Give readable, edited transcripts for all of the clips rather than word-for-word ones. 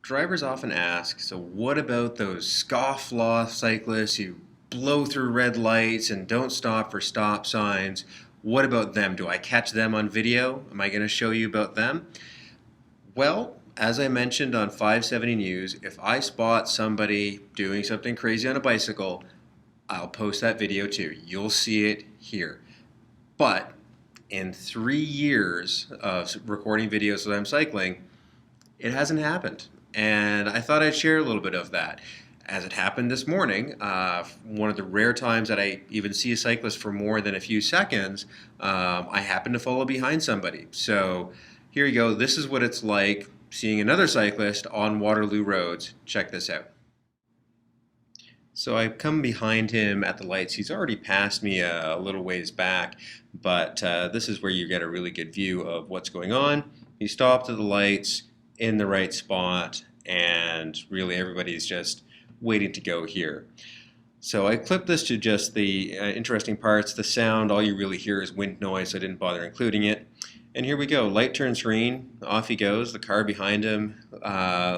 Drivers often ask, so what about those scofflaw cyclists who blow through red lights and don't stop for stop signs? What about them? Do I catch them on video? Am I going to show you about them? Well, as I mentioned on 570 News, if I spot somebody doing something crazy on a bicycle, I'll post that video too. You'll see it here. But in 3 years of recording videos when I'm cycling, it hasn't happened. And I thought I'd share a little bit of that. As it happened this morning, one of the rare times that I even see a cyclist for more than a few seconds, I happened to follow behind somebody. So here you go. This is what it's like seeing another cyclist on Waterloo roads. Check this out. So I come behind him at the lights. He's already passed me a little ways back, but this is where you get a really good view of what's going on. He stopped at the lights in the right spot, and really everybody's just waiting to go here. So I clipped this to just the interesting parts. The sound, all you really hear is wind noise, so I didn't bother including it. And here we go. Light turns green, off he goes. The car behind him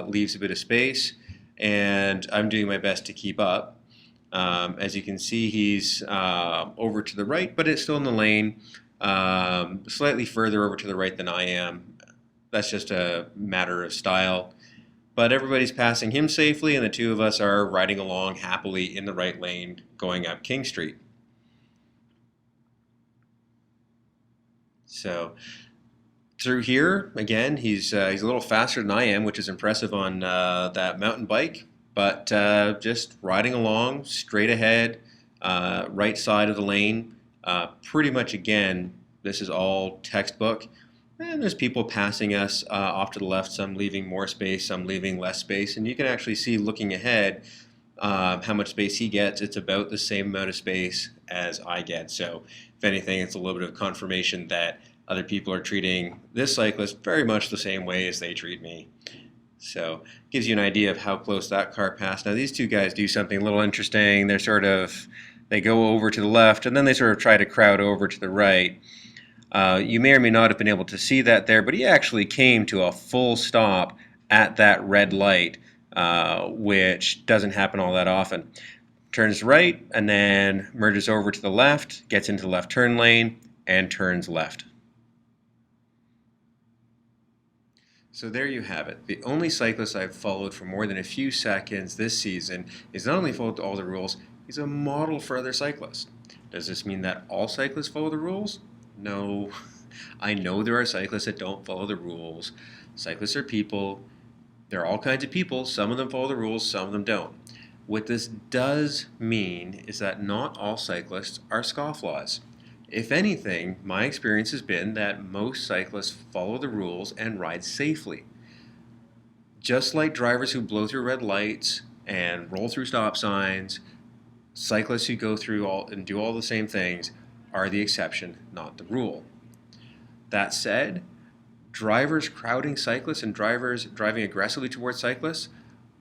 leaves a bit of space, and I'm doing my best to keep up. As you can see, he's over to the right, but it's still in the lane, slightly further over to the right than I am. That's just a matter of style. But everybody's passing him safely, and the two of us are riding along happily in the right lane going up King Street. So through here, again, he's a little faster than I am, which is impressive on that mountain bike, but just riding along straight ahead, right side of the lane. Pretty much, again, this is all textbook. And there's people passing us off to the left, some leaving more space, some leaving less space. And you can actually see, looking ahead, how much space he gets. It's about the same amount of space as I get. So if anything, it's a little bit of confirmation that other people are treating this cyclist very much the same way as they treat me. So it gives you an idea of how close that car passed. Now these two guys do something a little interesting. They go over to the left, and then they sort of try to crowd over to the right. You may or may not have been able to see that there, but he actually came to a full stop at that red light, which doesn't happen all that often. Turns right and then merges over to the left, gets into the left turn lane, and turns left. So there you have it. The only cyclist I've followed for more than a few seconds this season is not only followed all the rules, he's a model for other cyclists. Does this mean that all cyclists follow the rules? No. I know there are cyclists that don't follow the rules. Cyclists are people. There are all kinds of people. Some of them follow the rules, some of them don't. What this does mean is that not all cyclists are scofflaws. If anything, my experience has been that most cyclists follow the rules and ride safely. Just like drivers who blow through red lights and roll through stop signs, cyclists who go through and do all the same things are the exception, not the rule. That said, drivers crowding cyclists and drivers driving aggressively towards cyclists,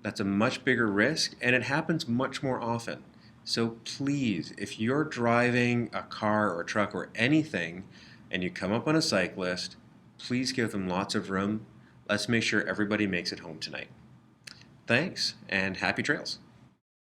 that's a much bigger risk, and it happens much more often. So please, if you're driving a car or a truck or anything and you come up on a cyclist, please give them lots of room. Let's make sure everybody makes it home tonight. Thanks, and happy trails.